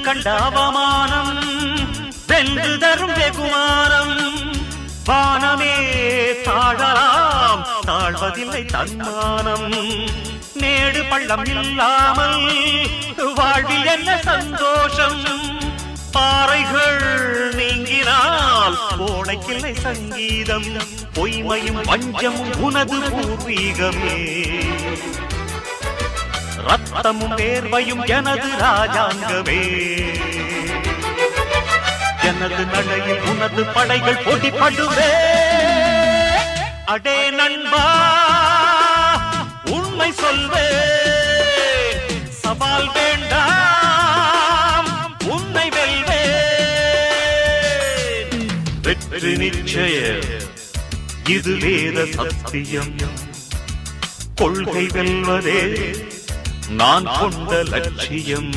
கண்ட அவமானம் வென்று தரும் வெகுமானம் வானமே தாழலாம் தாழ்வதில்லை தன்மானம் மேடு பள்ளம் இல்லாமல் வாழ்வில் என்ன சந்தோஷம் பாறைகள் நீங்கினால் கோடைக்கில்லை சங்கீதம் பொய்மையும் வஞ்சமும் உனது பூர்வீகமே ரத்தமும் வேர்வையும் எனது ராஜாங்கமே எனது நடையில் உனது படைகள் போட்டிப்படுவே அடே நண்பா உண்மை சொல்வே சவால் வேண்டாம் உன்னை வெல்வே வெற்றி நிச்சயம் இது வேத சத்தியம் கொள்கை வெல்வதே நான் கொண்ட லட்சியம்